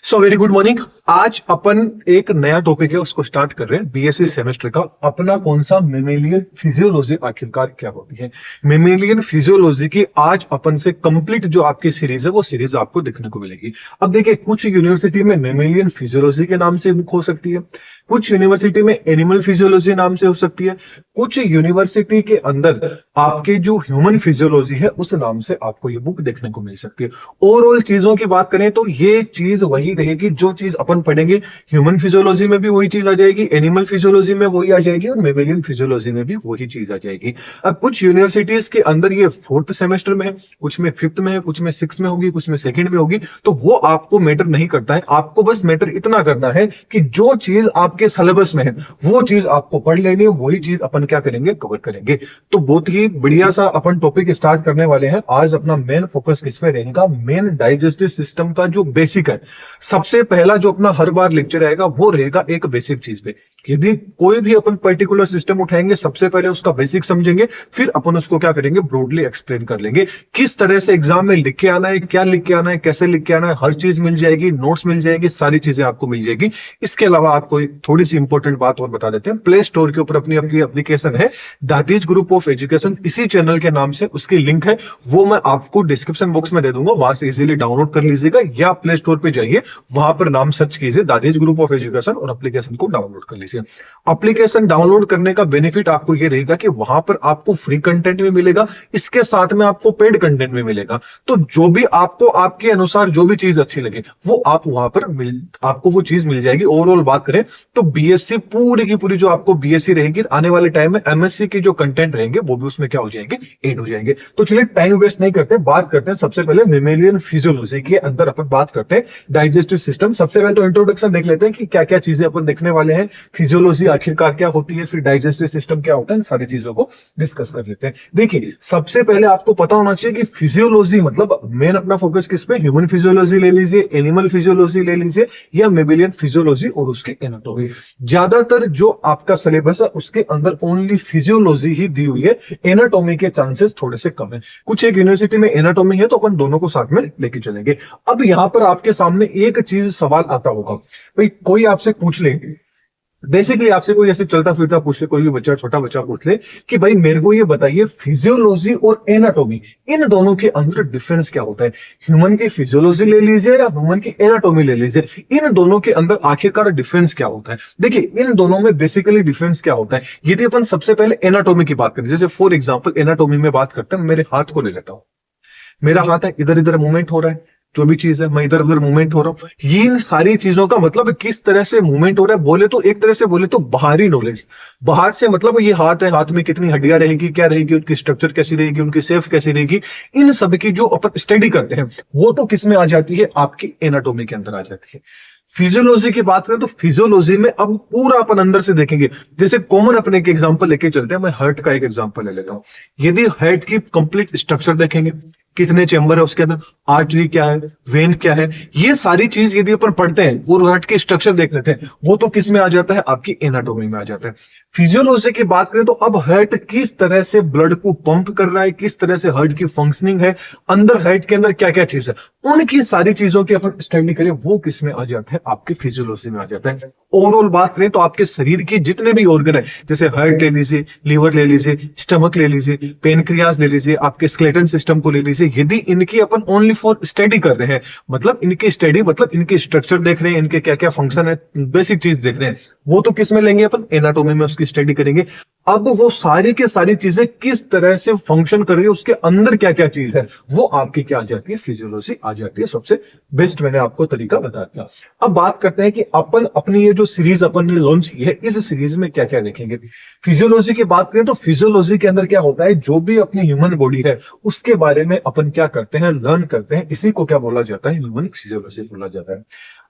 So very good morning. आज अपन एक नया टॉपिक है उसको स्टार्ट कर रहे हैं बीएससी सेमेस्टर का। अपना कौन सा मेमेलियन फिजियोलॉजी आखिरकार क्या होती है। मेमेलियन फिजियोलॉजी की आज अपन से कंप्लीट जो आपकी सीरीज है वो सीरीज आपको देखने को मिलेगी। अब देखिए, कुछ यूनिवर्सिटी में मेमेलियन फिजियोलॉजी के नाम से बुक हो सकती है, कुछ यूनिवर्सिटी में एनिमल फिजियोलॉजी नाम से हो सकती है, कुछ यूनिवर्सिटी के अंदर आपके जो ह्यूमन फिजियोलॉजी है उस नाम से आपको ये बुक देखने को मिल सकती है। ओवरऑल चीजों की बात करें तो ये चीज वही रहेगी जो चीज अपन पढ़ेंगे। ह्यूमन फिजियोलॉजी में भी वही चीज आ जाएगी, एनिमल फिजियोलॉजी में वही आ जाएगी और मेमेलियन फिजियोलॉजी में भी वही चीज आ जाएगी। अब कुछ यूनिवर्सिटीज के अंदर ये 4th सेमेस्टर में है, कुछ में 5th में है, कुछ में 6th में होगी, कुछ में 2nd में होगी। तो वो आपको मैटर नहीं करता है, आपको बस मैटर इतना करना है कि जो चीज आपके सिलेबस में है वो चीज आपको पढ़ लेनी है, वही चीज अपन क्या करेंगे, कवर करेंगे। तो बहुत ही बढ़िया सा अपन टॉपिक स्टार्ट करने वाले हैं। आज अपना मेन फोकस किस पे रहेगा, मेन डाइजेस्टिव सिस्टम का जो बेसिक है। सबसे पहला जो अपना हर बार लेक्चर आएगा वो रहेगा एक बेसिक चीज पे। यदि कोई भी अपन पर्टिकुलर सिस्टम उठाएंगे सबसे पहले उसका बेसिक समझेंगे, फिर अपन उसको क्या करेंगे, ब्रॉडली एक्सप्लेन कर लेंगे। किस तरह से एग्जाम में लिख के आना है, क्या लिख के आना है, कैसे लिख के आना है, हर चीज मिल जाएगी, नोट्स मिल जाएगी, सारी चीजें आपको मिल जाएगी। इसके अलावा आपको एक थोड़ी सी इंपॉर्टेंट बात और बता देते हैं। प्ले स्टोर के ऊपर अपनी अपनी एप्लीकेशन है दातीज ग्रुप ऑफ एजुकेशन, इसी चैनल के नाम से उसकी लिंक है, वो मैं आपको डिस्क्रिप्शन बॉक्स में दे दूंगा, वहां से इजीली डाउनलोड कर लीजिएगा। या प्ले स्टोर पे जाइए, वहां पर नाम सर्च कीजिए दातीज ग्रुप ऑफ एजुकेशन और एप्लीकेशन को डाउनलोड कर लीजिए। एप्लीकेशन डाउनलोड करने का बेनिफिट आपको ये रहेगा कि वहां पर आपको फ्री कंटेंट भी मिलेगा, इसके साथ में आपको पेड कंटेंट भी मिलेगा। तो जो भी आपको आपके अनुसार जो भी चीज अच्छी लगे वो आप वहां पर आपको वो चीज मिल जाएगी। ओवरऑल बात करें तो बीएससी पूरी की पूरी जो आपको बीएससी रहेगी, आने वाले टाइम में एमएससी के जो कंटेंट रहेंगे वो भी उसमें क्या हो जाएंगे, ऐड हो जाएंगे। तो चलिए टाइम वेस्ट नहीं करते, बात करते हैं सबसे पहले मेमेलियन फिजियोलॉजी के अंदर अपन बात करते हैं डाइजेस्टिव सिस्टम। सबसे पहले तो इंट्रोडक्शन देख लेते हैं कि क्या क्या चीजें अपन देखने वाले हैं, फिजियोलॉजी आखिरकार क्या होती है, फिर डाइजेस्टिव सिस्टम क्या होता है, इन सारी चीजों को डिस्कस कर लेते हैं। देखिए, सबसे पहले आपको पता होना चाहिए कि फिजियोलॉजी मतलब मेन अपना फोकस किस पे, ह्यूमन फिजियोलॉजी ले लीजिए, एनिमल फिजियोलॉजी ले लीजिए या मेमेलियन फिजियोलॉजी और उसके एनाटॉमी। ज्यादातर जो आपका सिलेबस है उसके अंदर ओनली फिजियोलॉजी ही दी हुई है, एनाटॉमी के चांसेस थोड़े से कम है। कुछ एक यूनिवर्सिटी में एनाटॉमी है तो अपन दोनों को साथ में लेके चलेंगे। अब यहां पर आपके सामने एक चीज सवाल आता होगा, भाई कोई आपसे पूछ ले, बेसिकली आपसे कोई ऐसे चलता फिरता पूछ ले, कोई भी बच्चा, छोटा बच्चा पूछ ले कि भाई मेरे को ये बताइए फिजियोलॉजी और एनाटॉमी इन दोनों के अंदर डिफरेंस क्या होता है। ह्यूमन की फिजियोलॉजी ले लीजिए या ह्यूमन की एनाटॉमी ले लीजिए, इन दोनों के अंदर आखिरकार डिफरेंस क्या होता है। देखिए, इन दोनों में बेसिकली डिफरेंस क्या होता है। यदि अपन सबसे पहले एनाटॉमी की बात करें, जैसे फॉर एग्जाम्पल एनाटॉमी में बात करते हैं, मेरे हाथ को ले लेता हूं, मेरा हाथ है, इधर इधर मूवमेंट हो रहा है, जो भी चीज है मैं इधर उधर मूवमेंट हो रहा हूं, ये इन सारी चीजों का मतलब किस तरह से मूवमेंट हो रहा है। बोले तो एक तरह से बोले तो बाहरी नॉलेज, बाहर से मतलब ये हाथ है, हाथ में कितनी हड्डियां रहेगी, क्या रहेगी, उनकी स्ट्रक्चर कैसी रहेगी, उनकी शेप कैसी रहेगी, इन सब की जो अपन स्टडी करते हैं वो तो किस में आ जाती है, आपकी एनाटॉमी के अंदर आ जाती है। फिजियोलॉजी की बात करें तो फिजियोलॉजी में अब पूरा अपन अंदर से देखेंगे। जैसे कॉमन अपने एक एग्जांपल लेके चलते हैं, मैं हार्ट का एक एग्जांपल ले लेता हूं। यदि हार्ट की कंप्लीट स्ट्रक्चर देखेंगे, कितने चेंबर है उसके अंदर, आर्टरी क्या है, वेन क्या है, ये सारी चीज यदि अपन पढ़ते हैं और हार्ट की स्ट्रक्चर देख लेते हैं, वो तो किस में आ जाता है, आपकी एनाटॉमी में आ जाता है। फिजियोलॉजी की बात करें तो अब हार्ट किस तरह से ब्लड को पंप कर रहा है, किस तरह से हार्ट की फंक्शनिंग है, अंदर हार्ट के अंदर क्या क्या चीज है, उनकी सारी चीजों की अपन स्टडी करें, वो किस में आ जाता है, आपके फिजियोलॉजी में आ जाता है। ओवरऑल बात करें तो आपके शरीर के जितने भी ऑर्गन है, जैसे हार्ट ले लीजिए, लीवर ले लीजिए, स्टमक ले लीजिए, पेनक्रियाज ले लीजिए, आपके स्केलेटन सिस्टम को ले लीजिए, यदि इनकी अपन ओनली फॉर स्टडी कर रहे हैं, मतलब इनकी स्टडी मतलब इनके स्ट्रक्चर देख रहे हैं, इनके क्या क्या फंक्शन है, बेसिक चीज देख रहे हैं, वो तो किस में लेंगे, अपन एनाटॉमी में उसकी स्टडी करेंगे। अब वो सारी के सारी चीजें किस तरह से फंक्शन कर रही है, उसके अंदर क्या क्या चीज है, वो आपकी क्या आ जाती है, फिजियोलॉजी आ जाती है। सबसे बेस्ट मैंने आपको तरीका बता दिया। अब बात करते हैं कि अपन अपनी ये जो सीरीज अपन ने लॉन्च की है, इस सीरीज में क्या क्या देखेंगे। फिजियोलॉजी की बात करें तो फिजियोलॉजी के अंदर क्या होता है, जो भी अपनी ह्यूमन बॉडी है उसके बारे में अपन क्या करते हैं, लर्न करते हैं, इसी को क्या बोला जाता है, ह्यूमन फिजियोलॉजी बोला जाता है।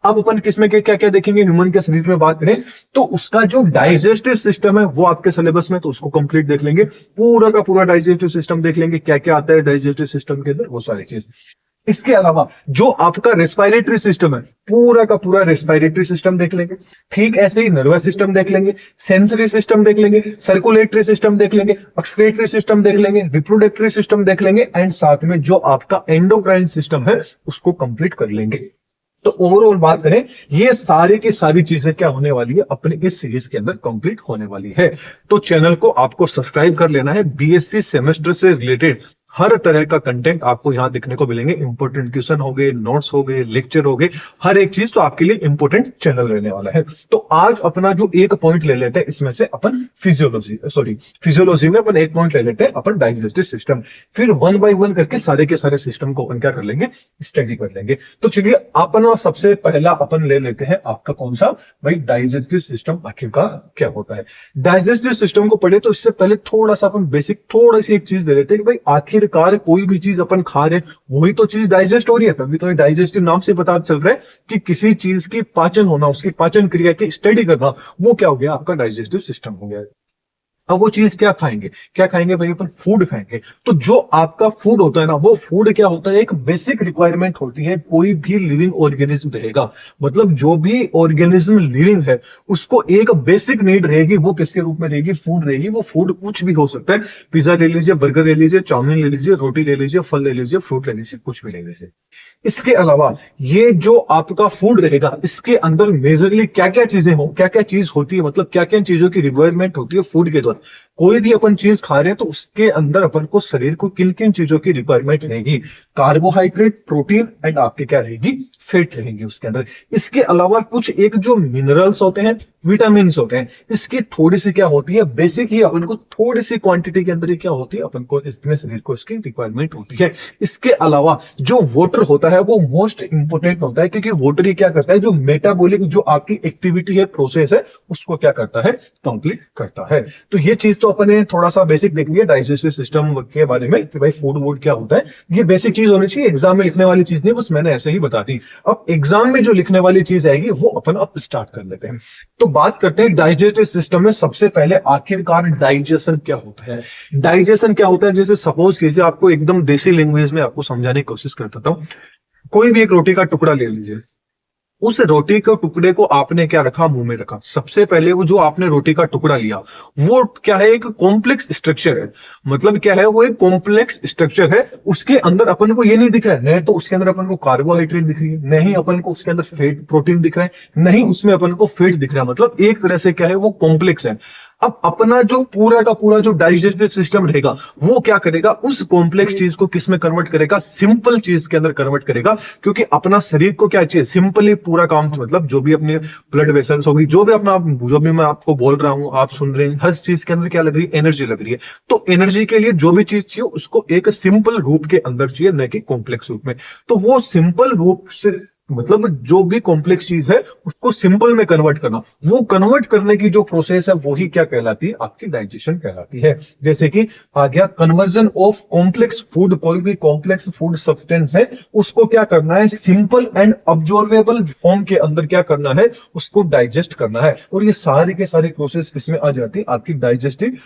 अब अपन किसमें क्या क्या देखेंगे, ह्यूमन के शरीर में बात करें तो उसका जो डाइजेस्टिव सिस्टम है वो आपके सिलेबस में, तो उसको कंप्लीट देख लेंगे, पूरा का पूरा डाइजेस्टिव सिस्टम देख लेंगे, क्या क्या आता है डाइजेस्टिव सिस्टम के अंदर, वो सारी चीज। इसके अलावा जो आपका रेस्पिरेटरी सिस्टम है, पूरा का पूरा रेस्पिरेटरी सिस्टम देख लेंगे। ठीक ऐसे ही नर्वस सिस्टम देख लेंगे, सेंसरी सिस्टम देख लेंगे, सर्कुलेटरी सिस्टम देख लेंगे, एक्सक्रीटरी सिस्टम देख लेंगे, रिप्रोडक्टरी सिस्टम देख लेंगे, एंड साथ में जो आपका एंडोक्राइन सिस्टम है उसको कंप्लीट कर लेंगे। तो ओवरऑल बात करें, ये सारी की सारी चीजें क्या होने वाली है अपने इस सीरीज के अंदर कंप्लीट होने वाली है। तो चैनल को आपको सब्सक्राइब कर लेना है। बीएससी सेमेस्टर से रिलेटेड हर तरह का कंटेंट आपको यहां देखने को मिलेंगे। इंपॉर्टेंट क्वेश्चन हो गए, नोट्स हो गए, लेक्चर हो गए, हर एक चीज तो आपके लिए इंपॉर्टेंट चैनल रहने वाला है। तो आज अपना जो एक पॉइंट ले लेते हैं इसमें से अपन फिजियोलॉजी में अपन एक पॉइंट ले लेते हैं अपन डाइजेस्टिव सिस्टम। फिर वन बाय वन करके सारे के सारे सिस्टम को अपन क्या कर लेंगे, स्टडी कर लेंगे। तो चलिए अपन सबसे पहला अपन ले लेते हैं आपका कौन सा भाई, डाइजेस्टिव सिस्टम आखिरकार क्या होता है। डाइजेस्टिव सिस्टम को पढ़े तो इससे पहले थोड़ा सा अपन बेसिक थोड़ा सी एक चीज दे लेते हैं कि भाई आखिरकार कोई भी चीज अपन खा रहे हैं वही तो चीज डाइजेस्ट हो रही है, तभी तो डाइजेस्टिव नाम से पता चल रहा है कि किसी चीज की पाचन होना, उसकी पाचन क्रिया की स्टडी करना, वो क्या हो गया आपका डाइजेस्टिव सिस्टम हो गया। अब वो चीज क्या खाएंगे, क्या खाएंगे भाई, अपन फूड खाएंगे। तो जो आपका फूड होता है ना, वो फूड क्या होता है, एक बेसिक रिक्वायरमेंट होती है कोई भी लिविंग ऑर्गेनिज्म रहेगा। मतलब जो भी ऑर्गेनिज्म लिविंग है उसको एक बेसिक नीड रहेगी, वो किसके रूप में रहेगी, फूड रहेगी। वो फूड कुछ भी हो सकता है, पिज्जा ले लीजिए, बर्गर ले लीजिए, चाउमीन ले लीजिए, रोटी ले लीजिए, फल ले लीजिए, फ्रूट ले लीजिए, कुछ भी ले लीजिए। इसके अलावा ये जो आपका फूड रहेगा इसके अंदर मेजरली क्या क्या चीजें हो, क्या क्या चीज होती है, मतलब क्या क्या चीजों की रिक्वायरमेंट होती है फूड के द्वारा। कोई भी अपन चीज खा रहे हैं तो उसके अंदर अपन को शरीर को किन किन चीजों की रिक्वायरमेंट रहेगी, कार्बोहाइड्रेट, प्रोटीन एंड आपके क्या रहेगी, फैट रहेंगी उसके अंदर। इसके अलावा कुछ एक जो मिनरल्स होते हैं, विटामिन होते हैं, इसकी थोड़ी सी क्या होती है, बेसिक ही अपन को थोड़ी सी क्वांटिटी के अंदर ही क्या होती है, अपन को अपने शरीर को इसकी रिक्वायरमेंट होती है। इसके अलावा जो वाटर होता है वो मोस्ट इंपोर्टेंट होता है, क्योंकि वाटर ही क्या करता है, जो मेटाबॉलिक जो आपकी एक्टिविटी है, प्रोसेस है, उसको क्या करता है, कंप्लीट करता है। तो ये चीज तो अपन ने थोड़ा सा बेसिक देख लिया डाइजेस्टिव सिस्टम के बारे में कि भाई फूड वूड क्या होता है। ये बेसिक चीज होनी चाहिए, एग्जाम में लिखने वाली चीज नहीं, बस मैंने ऐसे ही बता दी। अब एग्जाम में जो लिखने वाली चीज आएगी वो अपन अब स्टार्ट कर लेते हैं। तो बात करते हैं डाइजेस्टिव सिस्टम में। सबसे पहले आखिरकार डाइजेशन क्या होता है। डाइजेशन क्या होता है, जैसे सपोज कीजिए आपको एकदम देसी लैंग्वेज में आपको समझाने की कोशिश करता हूं। कोई भी एक रोटी का टुकड़ा ले लीजिए, उस रोटी के टुकड़े को आपने क्या रखा, मुंह में रखा। सबसे पहले वो जो आपने रोटी का टुकड़ा लिया वो क्या है, एक कॉम्प्लेक्स स्ट्रक्चर है। मतलब क्या है, वो एक कॉम्प्लेक्स स्ट्रक्चर है। उसके अंदर अपन को ये नहीं दिख रहा है, नहीं तो उसके अंदर अपन को कार्बोहाइड्रेट दिख रही है, नहीं अपन को उसके अंदर फैट प्रोटीन दिख रहा है, नहीं उसमें अपन को फैट दिख रहा है। मतलब एक तरह से क्या है, वो कॉम्प्लेक्स है। अब अपना जो पूरा का पूरा जो डाइजेस्टिव सिस्टम रहेगा वो क्या करेगा, उस कॉम्प्लेक्स चीज को किस में कन्वर्ट करेगा, सिंपल चीज के अंदर कन्वर्ट करेगा। क्योंकि अपना शरीर को क्या चाहिए, सिंपली पूरा काम, मतलब जो भी अपने ब्लड वेसल्स होगी, जो भी अपना, जो भी मैं आपको बोल रहा हूं, आप सुन रहे हैं, हर चीज के अंदर क्या लग रही है, एनर्जी लग रही है। तो एनर्जी के लिए जो भी चीज चाहिए उसको एक सिंपल रूप के अंदर चाहिए, न कि कॉम्प्लेक्स रूप में। तो वो सिंपल रूप से, मतलब जो भी कॉम्प्लेक्स चीज है उसको सिंपल में कन्वर्ट करना, वो कन्वर्ट करने की जो प्रोसेस है वही क्या कहलाती है, आपकी डाइजेशन कहलाती है। जैसे कि आ गया कन्वर्जन ऑफ कॉम्प्लेक्स फूड, कोई भी कॉम्प्लेक्स फूड सब्सटेंस है उसको क्या करना है, सिंपल एंड ऑब्जर्वेबल फॉर्म के अंदर क्या करना है, उसको डाइजेस्ट करना है। और ये सारी के सारी प्रोसेस किसमें आ जाती है, आपकी डाइजेस्टिव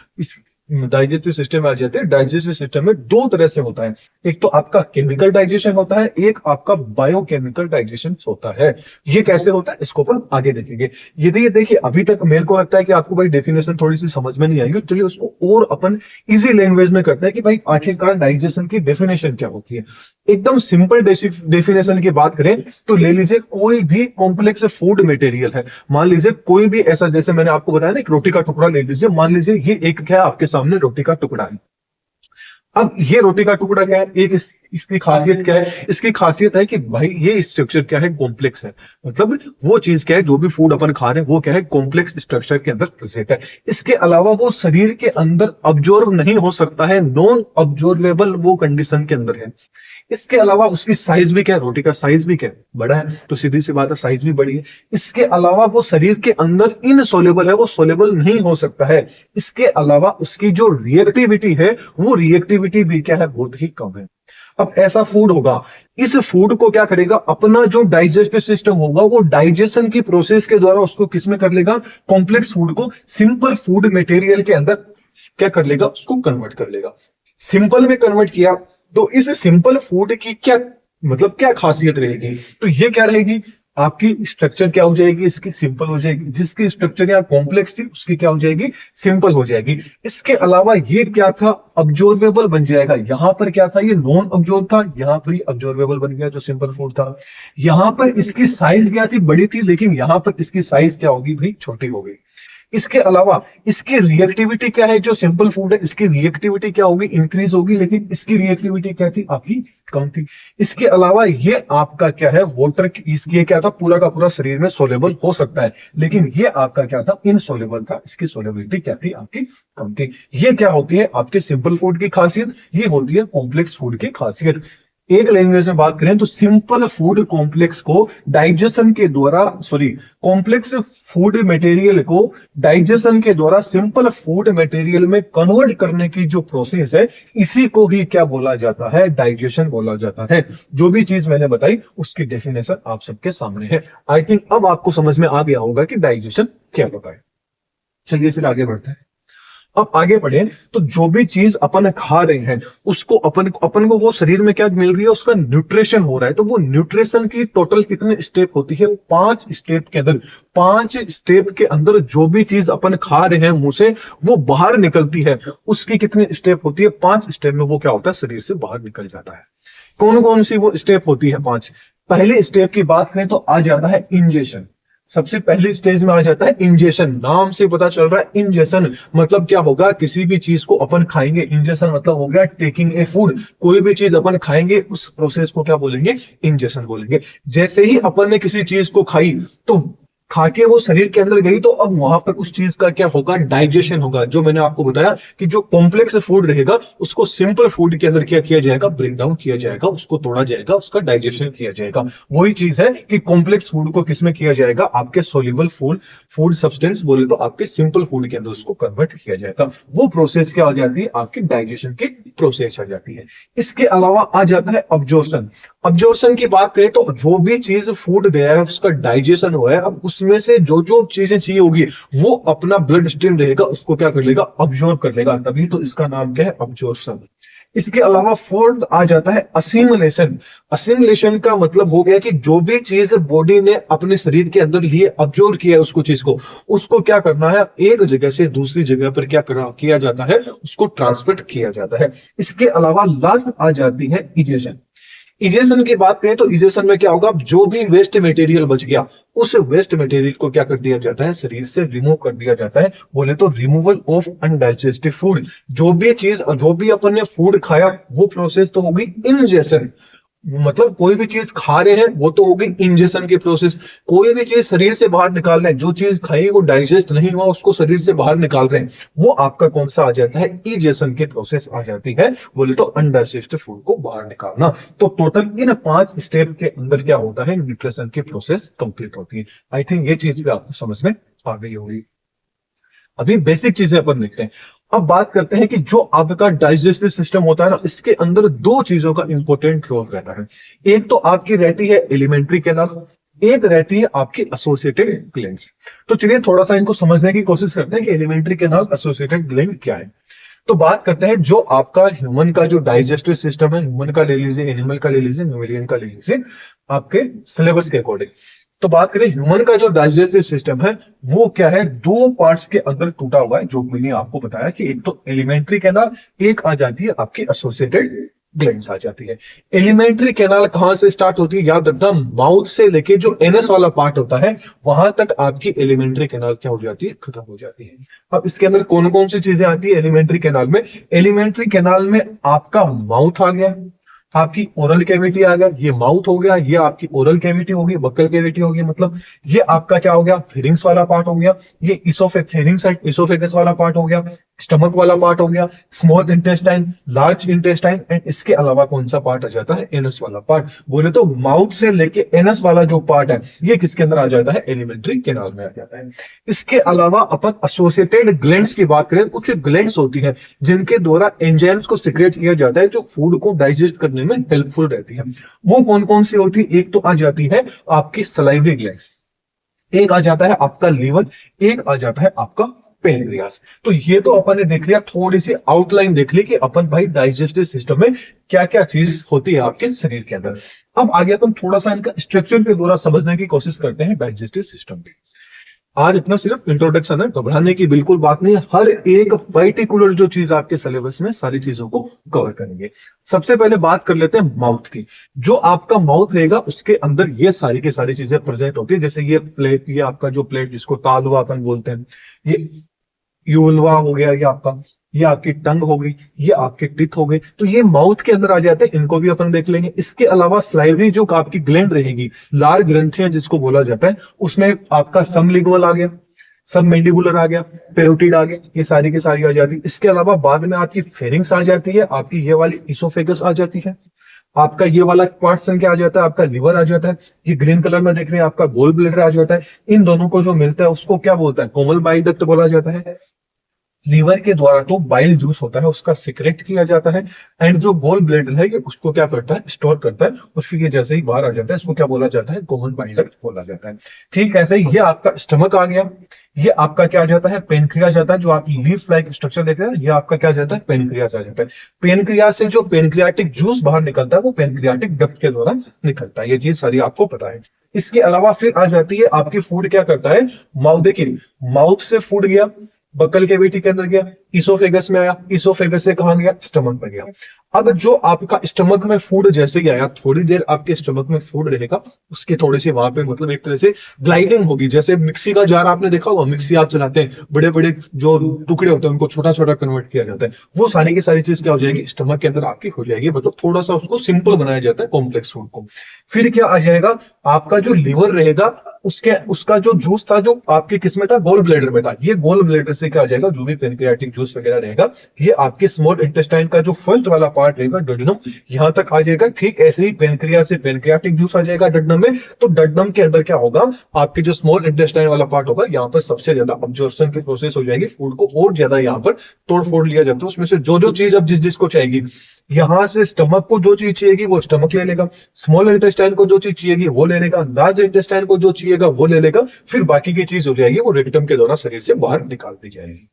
सिस्टम में आ जाते हैं। डाइजेस्टिव सिस्टम में दो तरह से होता है, एक तो आपका केमिकल डाइजेशन होता है, एक आपका बायोकेमिकल डाइजेशन होता है। ये कैसे होता है इसको अपन आगे देखेंगे। ये देखिए, अभी तक मेरे को लगता है कि आपको भाई डेफिनेशन थोड़ी सी समझ में नहीं आएगी, चलिए उसको और अपन इजी लैंग्वेज में करते हैं कि भाई आखिरकार डाइजेशन की डेफिनेशन क्या होती है। एकदम सिंपल डेफिनेशन की बात करें तो ले लीजिए कोई भी कॉम्प्लेक्स फूड मटेरियल है। मान लीजिए कोई भी ऐसा, जैसे मैंने आपको बताया ना, एक रोटी का टुकड़ा ले लीजिए, मान लीजिए ये एक क्या है, आपके सामने रोटी का टुकड़ा है। अब ये रोटी का टुकड़ा क्या है, एक इसकी खासियत क्या है, इसकी खासियत है कि भाई ये स्ट्रक्चर क्या है, कॉम्प्लेक्स है। मतलब वो चीज क्या है, जो भी फूड अपन खा रहे हैं वो क्या है, कॉम्प्लेक्स स्ट्रक्चर के अंदर प्रेजेंट है। इसके अलावा वो शरीर के अंदर ऑब्जॉर्व नहीं हो सकता है, नॉन ऑब्जॉर्वेबल वो कंडीशन के अंदर है। इसके अलावा उसकी साइज भी क्या है, रोटी का साइज भी क्या है, बड़ा है, तो सीधी सी बात है साइज भी बड़ी है। इसके अलावा वो शरीर के अंदर इनसोल्युबल है, वो सोल्युबल नहीं हो सकता है। इसके अलावा उसकी जो रिएक्टिविटी है, वो रिएक्टिविटी भी क्या है, बहुत ही कम है। अब ऐसा फूड होगा, इस फूड को क्या करेगा, अपना जो डाइजेस्टिव सिस्टम होगा वो डाइजेशन की प्रोसेस के द्वारा उसको किसमें कर लेगा, कॉम्प्लेक्स फूड को सिंपल फूड मटेरियल के अंदर क्या कर लेगा, उसको कन्वर्ट कर लेगा। सिंपल में कन्वर्ट किया तो इस सिंपल फूड की क्या, मतलब क्या खासियत रहेगी, तो ये क्या रहेगी, आपकी स्ट्रक्चर क्या हो जाएगी, इसकी सिंपल हो जाएगी। जिसकी स्ट्रक्चर यहाँ कॉम्प्लेक्स थी उसकी क्या हो जाएगी, सिंपल हो जाएगी। इसके अलावा ये क्या था, अब्जॉर्बेबल बन जाएगा। यहाँ पर क्या था, ये नॉन अब्जॉर्ब था, यहाँ पर अब्जॉर्बेबल बन गया जो सिंपल फूड था। यहाँ पर इसकी साइज क्या थी, बड़ी थी, लेकिन यहाँ पर इसकी साइज क्या होगी भाई, छोटी होगी। इसके अलावा इसकी रिएक्टिविटी क्या है, जो सिंपल फूड है इसकी रिएक्टिविटी क्या होगी, इंक्रीज होगी, लेकिन इसकी रिएक्टिविटी क्या थी, आपकी कम थी। इसके अलावा ये आपका क्या है, वाटर, ये क्या था, पूरा का पूरा शरीर में सोलेबल हो सकता है, लेकिन ये आपका क्या था, इनसोलेबल था। इसकी सोलेबिलिटी क्या थी, आपकी कम थी। ये क्या होती है आपके सिंपल फूड की खासियत, ये होती है कॉम्प्लेक्स फूड की खासियत। एक लैंग्वेज में बात करें तो सिंपल फूड कॉम्प्लेक्स को डाइजेशन के द्वारा, सॉरी, कॉम्प्लेक्स फूड मटेरियल को डाइजेशन के द्वारा सिंपल फूड मटेरियल में कन्वर्ट करने की जो प्रोसेस है, इसी को ही क्या बोला जाता है, डाइजेशन बोला जाता है। जो भी चीज मैंने बताई उसकी डेफिनेशन आप सबके सामने है। आई थिंक अब आपको समझ में आ गया होगा कि डाइजेशन क्या होता है। चलिए फिर आगे बढ़ते हैं। अब आगे बढ़े तो जो भी चीज अपन खा रहे हैं उसको अपन को वो शरीर में क्या मिल रही है, उसका न्यूट्रिशन हो रहा है। तो वो न्यूट्रिशन की टोटल कितने स्टेप होती है, 5 स्टेप के अंदर। 5 स्टेप के अंदर जो भी चीज अपन खा रहे हैं मुंह से वो बाहर निकलती है, उसकी कितनी स्टेप होती है, 5 स्टेप में वो क्या होता है, शरीर से बाहर निकल जाता है। कौन कौन सी वो स्टेप होती है, 5। पहले स्टेप की बात करें तो आ जाता है इंजेशन। सबसे पहली स्टेज में आ जाता है इंजेशन। नाम से पता चल रहा है इंजेशन मतलब क्या होगा, किसी भी चीज को अपन खाएंगे, इंजेशन मतलब हो गया टेकिंग ए फूड। कोई भी चीज अपन खाएंगे उस प्रोसेस को क्या बोलेंगे, इंजेशन बोलेंगे। जैसे ही अपन ने किसी चीज को खाई तो खाके वो शरीर के अंदर गई, तो अब वहां पर उस चीज का क्या होगा, डाइजेशन होगा। जो मैंने आपको बताया कि जो कॉम्प्लेक्स फूड रहेगा उसको सिंपल फूड के अंदर क्या किया जाएगा, ब्रेक डाउन किया जाएगा, उसको तोड़ा जाएगा, उसका डाइजेशन किया जाएगा। वही चीज है कि कॉम्प्लेक्स फूड को किसमें किया जाएगा, आपके सोल्यूबल फूड सब्सटेंस बोले तो आपके सिंपल फूड के अंदर उसको कन्वर्ट किया जाएगा। वो प्रोसेस क्या आ जाती है, आपकी डाइजेशन की प्रोसेस आ जाती है। इसके अलावा आ जाता है अब्जॉर्प्शन। अब्जॉर्प्शन की बात करें तो जो भी चीज फूड गया है उसका डाइजेशन हुआ है, अब उसमें से जो जो चीजें चाहिए होगी वो अपना ब्लड स्ट्रीम रहेगा उसको क्या कर लेगा, अब्जॉर्ब कर लेगा। तभी तो इसका नाम क्या है, अब्जॉर्प्शन। इसके अलावा फोर्थ आ जाता है असिमिलेशन। असिमिलेशन का मतलब हो गया कि जो भी चीज बॉडी ने अपने शरीर के अंदर लिए अब्जॉर्ब किया है उसको चीज को, उसको क्या करना है, एक जगह से दूसरी जगह पर क्या किया जाता है, उसको ट्रांसपोर्ट किया जाता है। इसके अलावा लास्ट आ जाती है इजेशन। इजेशन की बात करें तो इजेशन में क्या होगा, जो भी वेस्ट मटेरियल बच गया उस वेस्ट मटेरियल को क्या कर दिया जाता है, शरीर से रिमूव कर दिया जाता है। बोले तो रिमूवल ऑफ अनडाइजेस्टिव फूड। जो भी अपन ने फूड खाया वो प्रोसेस तो होगी इनजेशन। मतलब कोई भी चीज खा रहे हैं वो तो होगी इंजेशन की प्रोसेस। कोई भी चीज शरीर से बाहर निकाल रहे हैं, जो चीज खाई वो डाइजेस्ट नहीं हुआ उसको शरीर से बाहर निकाल रहे हैं, वो आपका कौन सा आ जाता है, इजेशन की प्रोसेस आ जाती है। बोले तो अनडाइजेस्टेड फूड को बाहर निकालना। तो टोटल इन 5 स्टेप के अंदर क्या होता है, न्यूट्रिशन की प्रोसेस कंप्लीट होती है। आई थिंक ये चीज भी आपको समझ में आ गई होगी। अभी बेसिक चीजें अपन देखते हैं। अब बात करते हैं कि जो आपका डाइजेस्टिव सिस्टम होता है ना, इसके अंदर 2 चीजों का इंपॉर्टेंट रोल रहता है। एक तो आपकी रहती है एलिमेंट्री कैनाल, एक रहती है आपकी एसोसिएटेड ग्लैंड्स। तो चलिए थोड़ा सा इनको समझने की कोशिश करते हैं कि एलिमेंट्री कैनाल, एसोसिएटेड ग्लैंड क्या है। तो बात करते हैं जो आपका ह्यूमन का जो डाइजेस्टिव सिस्टम है, ह्यूमन का ले लीजिए, एनिमल का ले लीजिए, मेमोलियन का ले लीजिए, आपके सिलेबस के अकॉर्डिंग। तो बात करें ह्यूमन का जो डाइजेस्टिव सिस्टम है वो क्या है, 2 पार्ट्स के अंदर टूटा हुआ है। जो मैंने आपको बताया कि एक तो एलिमेंट्री कैनाल, एक आ जाती है आपकी एसोसिएटेड ग्लैंड्स आ जाती है। एलिमेंट्री कैनाल कहां से स्टार्ट होती है, याद रखना, माउथ से लेके जो एनस वाला पार्ट होता है वहां तक आपकी एलिमेंट्री कैनाल क्या हो जाती है, खत्म हो जाती है। अब इसके अंदर कौन कौन सी चीजें आती है एलिमेंट्री कैनाल में। एलिमेंट्री कैनाल में आपका माउथ आ गया, आपकी ओरल कैविटी आ गया, ये माउथ हो गया, ये आपकी ओरल कैविटी होगी, बक्कल कैविटी होगी, मतलब ये आपका क्या हो गया, फेरिंग्स वाला पार्ट हो गया, ये इसोफेगस वाला पार्ट हो गया, स्टमक वाला पार्ट हो गया, small intestine, large intestine, and इसके अलावा कौन सा पार्ट आ जाता है, एनस वाला पार्ट। बोले तो माउथ से लेके एनस वाला जो पार्ट है ये किसके अंदर आ जाता है, एलिमेंट्री कैनाल में आ जाता है। इसके अलावा अपन एसोसिएटेड ग्लैंड्स की बात करें, कुछ ग्लैंड्स होती है जिनके द्वारा एंजाइम्स को सिक्रेट किया जाता है जो फूड को डाइजेस्ट करने में हेल्पफुल रहती है। वो कौन कौन सी होती है, एक तो आ जाती है आपकी सलाइवरी ग्लैंड्स, एक आ जाता है आपका लीवर, एक आ जाता है आपका पेनक्रियास। तो ये तो अपन ने देख लिया, थोड़ी सी आउटलाइन देख ली कि अपन भाई डाइजेस्टिव सिस्टम में क्या क्या चीज होती है आपके शरीर के अंदर। अब आगे अपन थोड़ा सा इनका स्ट्रक्चर के द्वारा समझने की कोशिश करते हैं डाइजेस्टिव सिस्टम की। आज इतना सिर्फ इंट्रोडक्शन है, घबराने की बिल्कुल बात नहीं है। हर एक पर्टिकुलर जो चीज आपके सिलेबस में सारी चीजों को कवर करेंगे। सबसे पहले बात कर लेते हैं माउथ की। जो आपका माउथ रहेगा उसके अंदर ये सारी की सारी चीजें प्रेजेंट होती है। जैसे ये प्लेट, ये आपका जो प्लेट जिसको तालुआ अपन बोलते हैं, ये यूलवा हो गया, ये आपका, ये आपकी टंग हो गई, ये आपके टिथ हो गए, तो ये माउथ के अंदर आ जाते हैं। इनको भी अपन देख लेंगे। इसके अलावा स्लाइवरी जो आपकी ग्लैंड रहेगी, लार ग्रंथियां जिसको बोला जाता है, उसमें आपका सबलिंगुअल आ गया, सब मैंडिबुलर आ गया, पेरोटिड आ गया, ये सारी की सारी आ जाती है। इसके अलावा बाद में आपकी फेरिंग्स आ जाती है, आपकी ये वाली इसोफेगस आ जाती है, आपका ये वाला पार्ट संख्या आ जाता है, आपका लिवर आ जाता है, ये ग्रीन कलर में देख रहे हैं आपका गोल ब्लैडर आ जाता है। इन दोनों को जो मिलता है उसको क्या बोलता है, कोमल बाइल डक्ट बोला जाता है। लीवर के द्वारा तो बाइल जूस होता है उसका सिक्रेट किया जाता है, एंड जो गोल ब्लैडर है ये उसको क्या करता है, स्टोर करता है, और फिर ये जैसे ही बाहर आ जाता है इसको क्या बोला जाता है, कोमल बाइल डक्ट बोला जाता है। ठीक ऐसे ही ये आपका स्टमक आ गया, ये आपका क्या आ जाता है, पेनक्रियास जाता है। जो आप लीफ लाइक स्ट्रक्चर देख रहे हैं ये आपका क्या जाता है, पेनक्रियास आ जाता है। पेनक्रियास से जो पेनक्रियाटिक जूस बाहर निकलता है वो पेनक्रियाटिक डक्ट के द्वारा निकलता है। ये चीज सारी आपको पता है। इसके अलावा फिर आ जाती है आपकी फूड क्या करता है, माउथ। देखिए माउथ से फूड गया, बक्कल कैविटी के अंदर गया, इसोफेगस में आया, इसोफेगस से कहां गया, स्टमक में गया। अब जो आपका स्टमक में फूड जैसे ही आया, थोड़ी देर आपके स्टमक में फूड रहेगा, उसकी थोड़ी सी वहां पे मतलब एक तरह से ग्लाइडिंग होगी। जैसे मिक्सी का जार आपने देखा होगा, मिक्सी आप चलाते हैं, बड़े बड़े जो टुकड़े होते हैं उनको छोटा छोटा कन्वर्ट किया जाता है। वो सारी की सारी चीज क्या हो जाएगी, स्टमक के अंदर आपकी हो जाएगी। मतलब थोड़ा सा उसको सिंपल बनाया जाता है कॉम्प्लेक्स फूड को। फिर क्या आ जाएगा, आपका जो लीवर रहेगा उसका जो जूस था, जो आपके किसमें था, गोल ब्लैडर में था। ये गोल ब्लैडर से क्या आ जाएगा, जो भी पेनक्रियाटिक जूस वगैरह रहेगा ये आपके स्मॉल इंटेस्टाइन का जो फर्स्ट वाला पार्ट रहेगा, डोडेनम, यहां तक आ जाएगा। ठीक ऐसे ही पेनक्रियास से पेनक्रियाटिक जूस आ जाएगा डोडेनम में। तो डोडेनम के अंदर क्या होगा, आपके जो स्मॉल इंटेस्टाइन वाला पार्ट होगा, यहाँ पर सबसे ज्यादा अब्जॉर्प्शन की प्रोसेस हो जाएगी। फूड को और ज्यादा यहाँ पर तोड़ फोड़ लिया जाता है। उसमें से जो जो चीज अब जिस जिसको चाहिएगी, यहां से स्टमक को जो चीज चाहिएगी वो स्टमक ले लेगा, स्मॉल इंटेस्टाइन को जो चीज चाहिएगी वो ले लेगा, लार्ज इंटेस्टाइन को जो चाहिएगा वो ले लेगा। फिर बाकी की चीज हो जाएगी वो रेक्टम के द्वारा शरीर से बाहर निकाल दी जाएगी।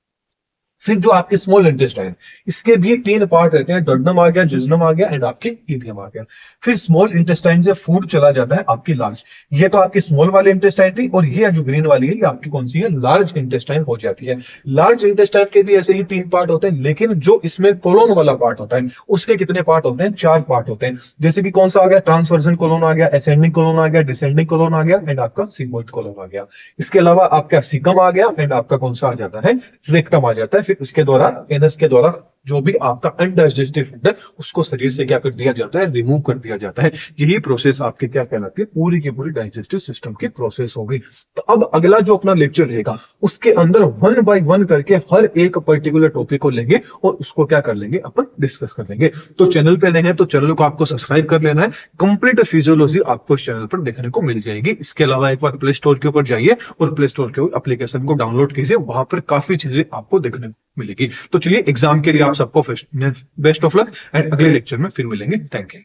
फिर जो आपके स्मॉल इंटेस्टाइन, इसके भी 3 पार्ट रहते हैं, डोडेनम आ गया, जिज्नम आ गया एंड आपके इलियम आ गया। फिर स्मॉल इंटेस्टाइन से फूड चला जाता है आपकी लार्ज। ये तो आपकी स्मॉल वाली इंटेस्टाइन थी, और ये जो ग्रीन वाली है ये आपकी कौन सी है, लार्ज इंटेस्टाइन हो जाती है। लार्ज इंटेस्टाइन के भी ऐसे ही 3 पार्ट होते हैं, लेकिन जो इसमें कोलोन वाला पार्ट होता है उसके कितने पार्ट होते हैं, 4 पार्ट होते हैं। जैसे कि कौन सा आ गया, ट्रांसवर्जन कोलोन आ गया, असेंडिंग कोलोन आ गया, डिसेंडिंग कोलोन आ गया एंड आपका सिग्मोइड कोलोन आ गया। इसके अलावा आपका सिकम आ गया एंड आपका कौन सा आ जाता है, रेक्टम आ जाता है। फिर इसके द्वारा, एनस के द्वारा जो भी आपका अनडाइजेस्टेड फूड है उसको शरीर से क्या कर दिया जाता है, रिमूव कर दिया जाता है। यही प्रोसेस आपकी क्या कहलाती है, पूरी की पूरी डाइजेस्टिव सिस्टम की प्रोसेस होगी। तो अब अगला जो अपना लेक्चर रहेगा उसके अंदर 1 बाय 1 करके हर एक पर्टिकुलर टॉपिक को लेंगे और उसको क्या कर लेंगे, अपन डिस्कस कर लेंगे। तो चैनल पे नहीं है तो चैनल को आपको सब्सक्राइब कर लेना है। कंप्लीट फिजियोलॉजी आपको इस चैनल पर देखने को मिल जाएगी। इसके अलावा एक बार प्ले स्टोर के ऊपर जाइए और प्ले स्टोर के एप्लीकेशन को डाउनलोड कीजिए, वहां पर काफी चीजें आपको देखने को मिलेगी। तो चलिए एग्जाम के लिए आप सबको बेस्ट ऑफ लक, एंड अगले लेक्चर में फिर मिलेंगे। Thank you.